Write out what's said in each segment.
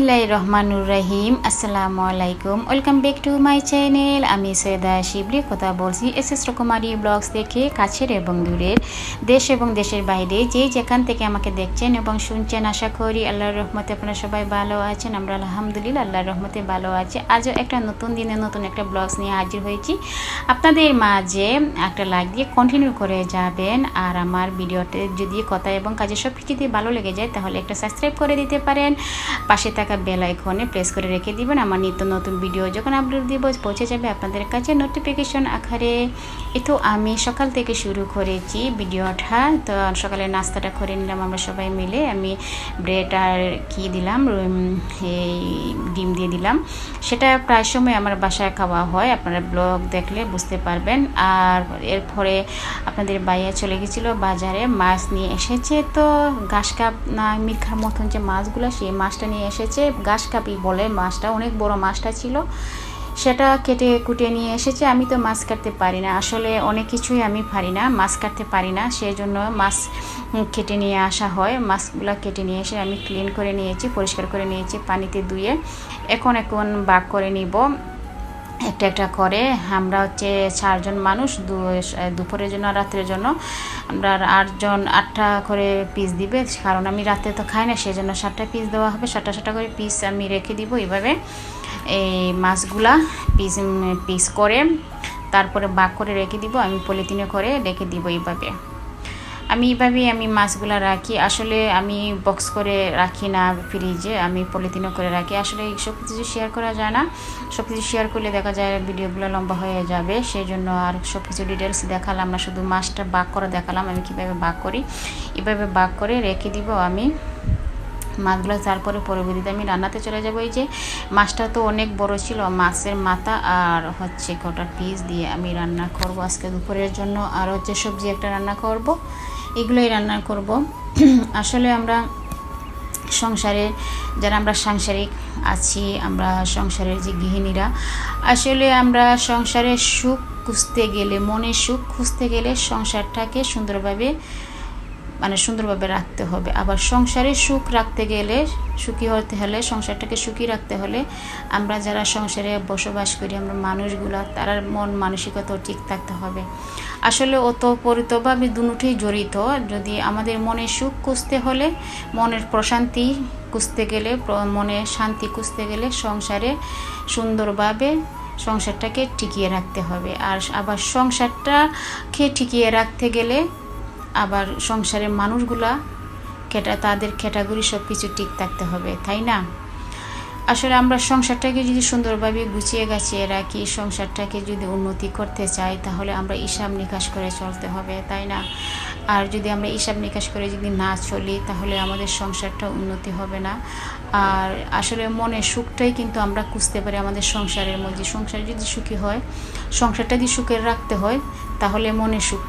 বিসমিল্লাহিররহমানিররহিম। আসসালামু আলাইকুম, welcome back to my channel. আমি সৈয়দা শিবলি কথা বলছি SS রকমারি ব্লগস থেকে। কাছের এবং দূরের, দেশ এবং দেশের বাইরে যে যেখান থেকে আমাকে দেখছেন এবং শুনছেন, আশা করি আল্লাহর রহমতে আপনারা সবাই ভালো আছেন। আমরা আলহামদুলিল্লাহ আল্লাহর রহমতে ভালো আছি। আজও একটা নতুন দিনে নতুন একটা ব্লগস নিয়ে হাজির হয়েছি আপনাদের মাঝে। একটা লাইক দিয়ে কন্টিনিউ করে যাবেন, আর আমার ভিডিওতে যদি কথা এবং কাজে সব কিছুতে ভালো লেগে যায় তাহলে একটা সাবস্ক্রাইব করে দিতে পারেন। পাশে থাকা বেল আইকনে প্রেস করে রেখে দিবেন। আমার নিত্য নতুন ভিডিও যখন আপলোড দিব পৌঁছে যাবে আপনাদের কাছে নোটিফিকেশন আকারে। তো আমি সকাল থেকে শুরু করেছি ভিডিওটা। তো সকালে নাস্তাটা করে নিলাম আমরা সবাই মিলে। আমি ব্রেড আর কি দিলাম, এই ডিম দিয়ে দিলাম। সেটা প্রায় সময় আমার বাসায় খাওয়া হয়, আপনারা ব্লগ দেখলে বুঝতে পারবেন। আর এরপরে আপনাদের বাইরে চলে গেছিলো বাজারে, মাছ নিয়ে এসেছে। তো ঘাস কাপ না মিরখার মতন যে মাছগুলো, সেই মাছটা নিয়ে এসেছে। ঘাস কাপই বলে মাছটা, অনেক বড় মাছটা ছিল। সেটা কেটে কুটে নিয়ে এসেছে। আমি তো মাছ কাটতে পারি না, আসলে অনেক কিছুই আমি পারি না, মাছ কাটতে পারি না। সেই জন্য মাছ কেটে নিয়ে আসা হয়। মাছগুলো কেটে নিয়ে এসে আমি ক্লিন করে নিয়েছি, পরিষ্কার করে নিয়েছি পানিতে ধুয়ে। এখন ভাগ করে নিব একটা একটা করে। আমরা হচ্ছে 4 জন মানুষ, দুপুরের জন্য রাত্রের জন্য আমরা 8টা করে পিস দিবে, কারণ আমি রাতে তো খাই না, সেই জন্য 7টা পিস দেওয়া হবে। 7টা করে পিস আমি রেখে দিব। এইভাবে এই মাছগুলা পিস করে তারপরে ভাগ করে রেখে দিব। আমি পলিথিনে করে রেখে দিব। এইভাবেই আমি মাছগুলা রাখি। আসলে আমি বক্স করে রাখি না ফ্রিজে, আমি পলিথিনে করে রাখি। আসলে সব কিছু শেয়ার করা যায় না, সব কিছু শেয়ার করলে দেখা যায় ভিডিওগুলো লম্বা হয়ে যাবে। সেই জন্য আর সব কিছু ডিটেলস দেখালাম না, শুধু মাছটা ভাগ করে দেখালাম আমি কীভাবে ভাগ করি। এভাবে ভাগ করে রেখে দিব আমি মাছগুলো। তারপরে পরবর্তীতে আমি রান্নাতে চলে যাবো। এই যে মাছটা তো অনেক বড় ছিল, মাছের মাথা আর হচ্ছে কটা পিস দিয়ে আমি রান্না করব আজকে দুপুরের জন্য। আর হচ্ছে সবজি একটা রান্না করব, এগুলোই রান্না করব। আসলে আমরা সংসারে যারা আমরা সাংসারিক আছি, আমরা সংসারের যে গৃহিণীরা, আসলে আমরা সংসারের সুখ খুঁজতে গেলে, মনের সুখ খুঁজতে গেলে সংসারটাকে সুন্দরভাবে রাখতে হবে। আবার সংসারে সুখ রাখতে গেলে, সুখী হতে হলে, সংসারটাকে সুখী রাখতে হলে আমরা যারা সংসারে বসবাস করি, আমরা মানুষগুলা, তার মন মানসিকতাও ঠিক থাকতে হবে। আসলে ওতপ্রোতভাবে দুটোই জড়িত। যদি আমাদের মনে সুখ খুঁজতে হলে, মনের প্রশান্তি খুঁজতে গেলে, মনে শান্তি খুঁজতে গেলে সংসারে সুন্দরভাবে সংসারটাকে টিকিয়ে রাখতে হবে। আর আবার সংসারটাকে টিকিয়ে রাখতে গেলে আবার সংসারের মানুষগুলা তাদের ক্যাটাগরি সব কিছু ঠিক থাকতে হবে, তাই না? আসলে আমরা সংসারটাকে যদি সুন্দরভাবে গুছিয়ে গাছিয়ে রাখি, সংসারটাকে যদি উন্নতি করতে চাই, তাহলে আমরা হিসাব নিকাশ করে চলতে হবে, তাই না? আর যদি আমরা হিসাব নিকাশ করে যদি না চলি, তাহলে আমাদের সংসারটা উন্নতি হবে না। আর আসলে মনের সুখটাই কিন্তু আমরা খুঁজতে পারি আমাদের সংসারের মধ্যে। সংসার যদি সুখী হয়, সংসারটা যদি সুখের রাখতে হয়, তাহলে মনের সুখ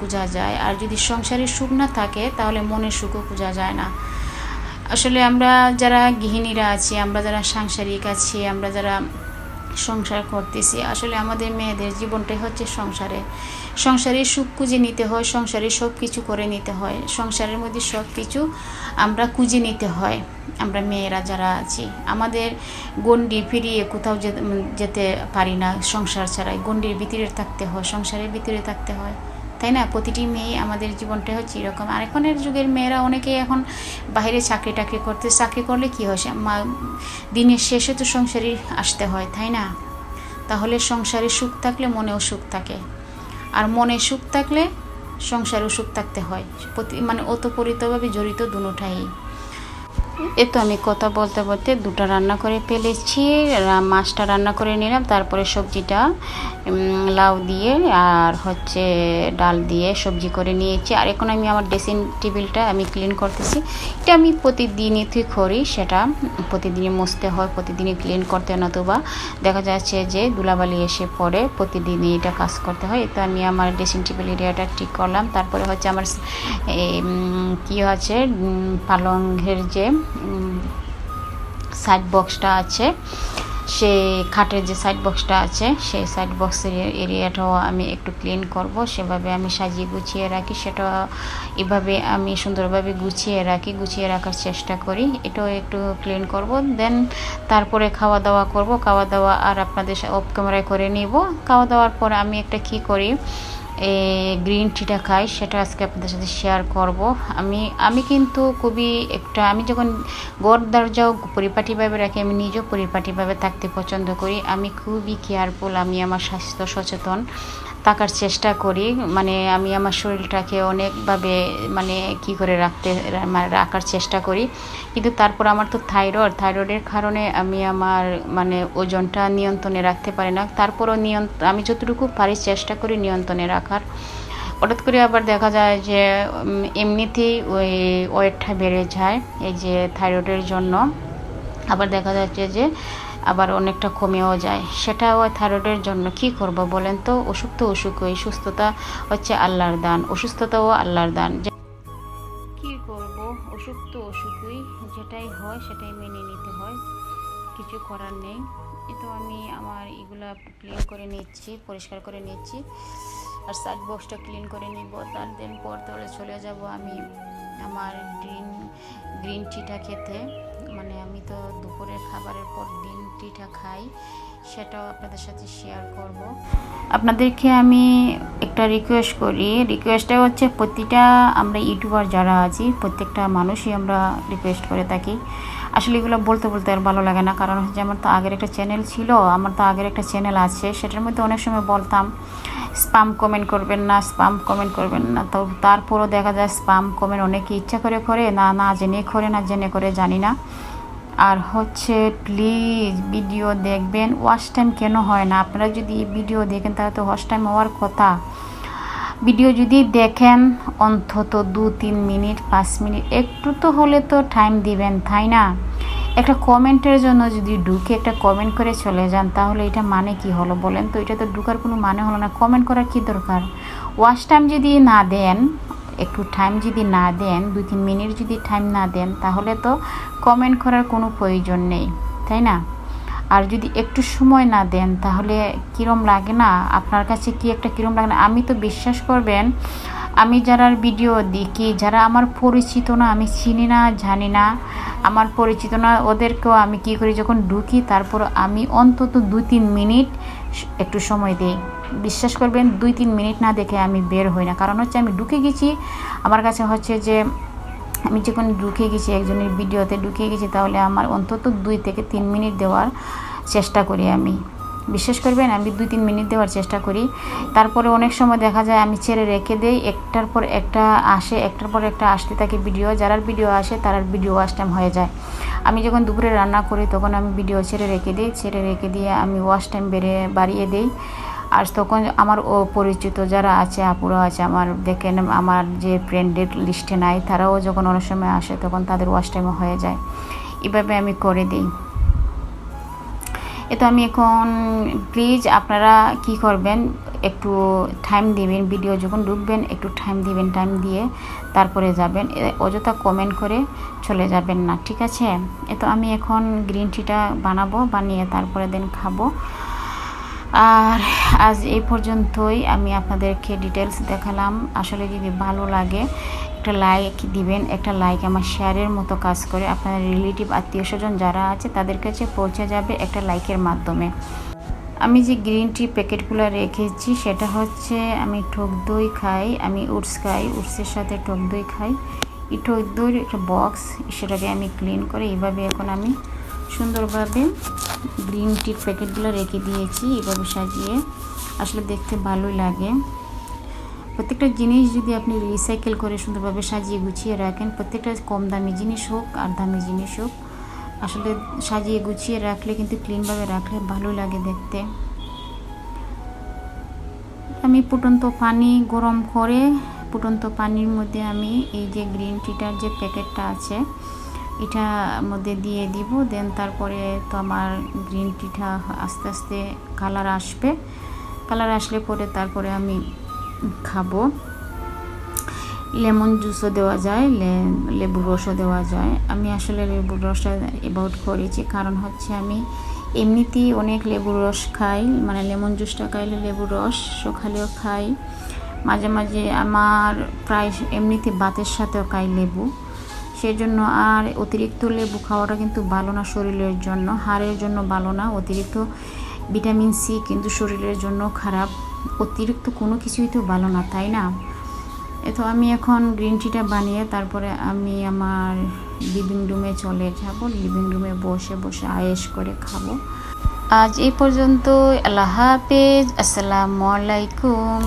খুঁজা যায়। আর যদি সংসারের সুখ না থাকে, তাহলে মনের সুখও খুঁজা যায় না। আসলে আমরা যারা গৃহিণীরা আছি, আমরা যারা সাংসারিক আছি, আমরা যারা সংসার করতেছি, আসলে আমাদের মেয়েদের জীবনটাই হচ্ছে সংসারের সুখ খুঁজে নিতে হয়, সংসারে সব কিছু করে নিতে হয়, সংসারের মধ্যে সব কিছু আমরা খুঁজে নিতে হয়। আমরা মেয়েরা যারা আছি, আমাদের গণ্ডি ফিরিয়ে কোথাও যেতে পারি না সংসার ছাড়াই। গণ্ডির ভিতরে থাকতে হয়, সংসারের ভিতরে থাকতে হয়, তাই না? প্রতিটি মেয়ে, আমাদের জীবনটা হচ্ছে এরকম। আর এখনের যুগের মেয়েরা অনেকেই এখন বাইরে চাকরি করতে, চাকরি করলে কী হয়, দিনের শেষে তো সংসারে আসতে হয়, তাই না? তাহলে সংসারে সুখ থাকলে মনেও সুখ থাকে, আর মনে সুখ থাকলে সংসারেও সুখ থাকতে হয়। ওতপ্রোতভাবে জড়িত দুটোটাই। তো আমি কথা বলতে বলতে 2টা রান্না করে ফেলেছি। মাছটা রান্না করে নিলাম, তারপরে সবজিটা লাউ দিয়ে আর হচ্ছে ডাল দিয়ে সবজি করে নিয়েছি। আর এখন আমি আমার ড্রেসিং টেবিলটা আমি ক্লিন করতেছি। এটা আমি প্রতিদিনই করি, সেটা প্রতিদিনই মুছতে হয়, প্রতিদিনই ক্লিন করতে হয়, নতুবা দেখা যাচ্ছে যে ধুলাবালি এসে পড়ে। প্রতিদিনই এটা কাজ করতে হয়। তো আমি আমার ড্রেসিং টেবিল এরিয়াটা ঠিক করলাম। তারপরে হচ্ছে আমার কি আছে, পালংয়ের যে সাইড বক্সটা আছে, সেই খাটের যে সাইড বক্সটা আছে সেই সাইড বক্সের এরিয়াটাও আমি একটু ক্লিন করব, সেভাবে আমি সাজিয়ে গুছিয়ে রাখি। সেটা এভাবে আমি সুন্দরভাবে গুছিয়ে রাখার চেষ্টা করি। এটাও একটু ক্লিন করব, দেন তারপরে খাওয়া দাওয়া করব। খাওয়া দাওয়া আর আপনাদের অফ ক্যামেরায় করে নিব। খাওয়া দাওয়ার পর আমি একটা কী করি, গ্রিন টিটা খাই, সেটা আজকে আপনাদের সাথে শেয়ার করব। আমি কিন্তু খুবই আমি যখন ঘর দরজাও পরিপাটিভাবে রাখি, আমি নিজেও পরিপাটিভাবে থাকতে পছন্দ করি। আমি খুবই কেয়ারফুল, আমি আমার স্বাস্থ্য সচেতন থাকার চেষ্টা করি। মানে আমি আমার শরীরটাকে অনেকভাবে কী করে রাখার চেষ্টা করি। কিন্তু তারপর আমার তো থাইরয়েডের কারণে আমি আমার ওজনটা নিয়ন্ত্রণে রাখতে পারি না। তারপরও আমি যতটুকু পারি চেষ্টা করি নিয়ন্ত্রণে রাখার। হঠাৎ করে আবার দেখা যায় যে এমনিতেই ওই ওয়েটটা বেড়ে যায় এই যে থাইরয়েডের জন্য। আবার দেখা যাচ্ছে যে আবার অনেকটা কমেও যায়, সেটাও থাইরয়েডের জন্য। কি করব বলেন তো? অসুখ তো অসুখই, সুস্থতা হচ্ছে আল্লাহর দান, অসুস্থতাও আল্লাহর দান। কি করব, অসুখ তো অসুখই, যেটাই হয় সেটাই মেনে নিতে হয়, কিছু করার নেই। তো আমি আমার এগুলা ক্লিন করে নিচ্ছি, পরিষ্কার করে নিচ্ছি, আর সাইড বক্সটা ক্লিন করে নিব। তার দিন পর তাহলে চলে যাব আমি আমার গ্রিন টিটা খেতে। আমি তো দুপুরের খাবারের পর গ্রিন টিটা খাই, সেটাও আপনাদের সাথে শেয়ার করব। আপনাদেরকে আমি একটা রিকোয়েস্ট করি, রিকোয়েস্টটা হচ্ছে প্রতিটা আমরা ইউটিউবার যারা আছি প্রত্যেকটা মানুষই আমরা রিকোয়েস্ট করে থাকি। আসলে এগুলো বলতে আর ভালো লাগে না, কারণ হচ্ছে আমার তো আগের একটা চ্যানেল ছিল, আমার তো আগের একটা চ্যানেল আছে, সেটার মধ্যে অনেক সময় বলতাম স্পাম কমেন্ট করবেন না, তো তারপরও দেখা যায় স্পাম কমেন্ট অনেকে ইচ্ছা করে না জেনে করে জানি না। আর হচ্ছে প্লিজ ভিডিও দেখবেন, ওয়াচ টাইম কেন হয় না? আপনারা যদি ভিডিও দেখেন তাহলে তো ওয়াচ টাইম হওয়ার কথা। ভিডিও যদি দেখেন অন্তত 2-3 মিনিট 5 মিনিট একটু তো হলে তো টাইম দিবেন, তাই না? একটা কমেন্টের জন্য যদি ঢুকে একটা কমেন্ট করে চলে যান, তাহলে এটা মানে কি হলো বলেন তো? এটা তো ঢুকার কোনো মানে হলো না। কমেন্ট করার কি দরকার? ওয়াচ টাইম যদি না দেন, একটু টাইম যদি না দেন, 2-3 মিনিট যদি টাইম না দেন, তাহলে তো কমেন্ট করার কোনো প্রয়োজন নেই, তাই না? আর যদি একটু সময় না দেন তাহলে কীরম লাগে না? আপনার কাছে কি একটা কীরম লাগে না? আমি তো বিশ্বাস করবেন, আমি যারা ভিডিও দেখি, যারা আমার পরিচিত না, আমি চিনি না জানি না, আমার পরিচিত না, ওদেরকেও আমি কী করি, যখন ঢুকি তারপর আমি অন্তত 2-3 মিনিট একটু সময় দিই। বিশ্বাস করবেন 2-3 মিনিট না দেখে আমি বের হই না। কারণ হচ্ছে আমি ঢুকে গেছি, আমার কাছে হচ্ছে যে আমি যখন ঢুকে গেছি, একজনের ভিডিওতে ঢুকে গেছি, তাহলে আমার অন্তত 2-3 মিনিট দেওয়ার চেষ্টা করি। আমি বিশ্বাস করবেন আমি 2-3 মিনিট দেওয়ার চেষ্টা করি। তারপরে অনেক সময় দেখা যায় আমি ছেড়ে রেখে দেই, একটার পর একটা আসতে থাকে ভিডিও। যারার ভিডিও আসে তারার ভিডিও ওয়াচ টাইম হয়ে যায়। আমি যখন দুপুরে রান্না করি তখন আমি ভিডিও ছেড়ে রেখে দিয়ে আমি ওয়াচ টাইম বাড়িয়ে দিই। আর তখন আমার পরিচিত যারা আছে, আপুরা আছে আমার, দেখেন আমার যে ফ্রেন্ডের লিস্টে নাই, তারাও যখন অনেক সময় আসে তখন তাদের ওয়াচ টাইমও হয়ে যায়। এভাবে আমি করে দিই। তো আমি এখন প্লিজ আপনারা কি করবেন, একটু টাইম দিবেন, ভিডিও যখন ঢুকবেন একটু টাইম দিবেন, টাইম দিয়ে তারপরে যাবেন, অযথা কমেন্ট করে চলে যাবেন না, ঠিক আছে? তো আমি এখন গ্রিন টিটা বানিয়ে তারপরে দেন খাবো। আর আজ এই পর্যন্তই, আমি আপনাদেরকে ডিটেলস দেখালাম। আসলে যদি ভালো লাগে একটা লাইক দিবেন, একটা লাইক আমার শেয়ারের মতো কাজ করে, আপনার রিলেটিভ আত্মীয় স্বজন যারা আছে তাদের কাছে পৌঁছে যাবে একটা লাইকের মাধ্যমে। আমি যে গ্রিন টি প্যাকেটগুলো রেখেছি সেটা হচ্ছে আমি টক দই খাই, আমি ওটস খাই, ওটসের সাথে টক দই খাই। এই টক দইয়ের একটা বক্স, সেটাকে আমি ক্লিন করে এইভাবে এখন আমি সুন্দরভাবে গ্রিন টির প্যাকেটগুলো রেখে দিয়েছি এইভাবে সাজিয়ে। আসলে দেখতে ভালোই লাগে। প্রত্যেকটা জিনিস যদি আপনি রিসাইকেল করে সুন্দরভাবে সাজিয়ে গুছিয়ে রাখেন, প্রত্যেকটা কম দামি জিনিস হোক আর দামি জিনিস হোক, আসলে সাজিয়ে গুছিয়ে রাখলে কিন্তু ক্লিনভাবে রাখলে ভালো লাগে দেখতে। আমি ফুটন্ত পানি গরম করে ফুটন্ত পানির মধ্যে আমি এই যে গ্রিন টিটার যে প্যাকেটটা আছে এটা মধ্যে দিয়ে দিব। দেন তারপরে তো আমার গ্রিন টিটা আস্তে আস্তে কালার আসলে পরে তারপরে আমি খাবো। লেমন জুসও দেওয়া যায়, লেবুর রসও দেওয়া যায়। আমি আসলে লেবুর রসটা অ্যাভয়েড করেছি, কারণ হচ্ছে আমি এমনিতেই অনেক লেবুর রস খাই, মানে লেমন জুসটা খাইলে লেবুর রস সকালেও খাই, মাঝে মাঝে আমার প্রায় এমনিতে ভাতের সাথেও খাই লেবু। সেই জন্য আর অতিরিক্ত লেবু খাওয়াটা কিন্তু ভালো না শরীরের জন্য, হাড়ের জন্য ভালো না। অতিরিক্ত ভিটামিন সি কিন্তু শরীরের জন্য খারাপ, অতিরিক্ত কোনো কিছুই তো ভালো না, তাই না? তো আমি এখন গ্রিন টিটা বানিয়ে তারপরে আমি আমার লিভিং রুমে চলে যাব, লিভিং রুমে বসে বসে আয়েশ করে খাবো। আজ এই পর্যন্ত, আল্লাহ হাফেজ, আসসালামু আলাইকুম।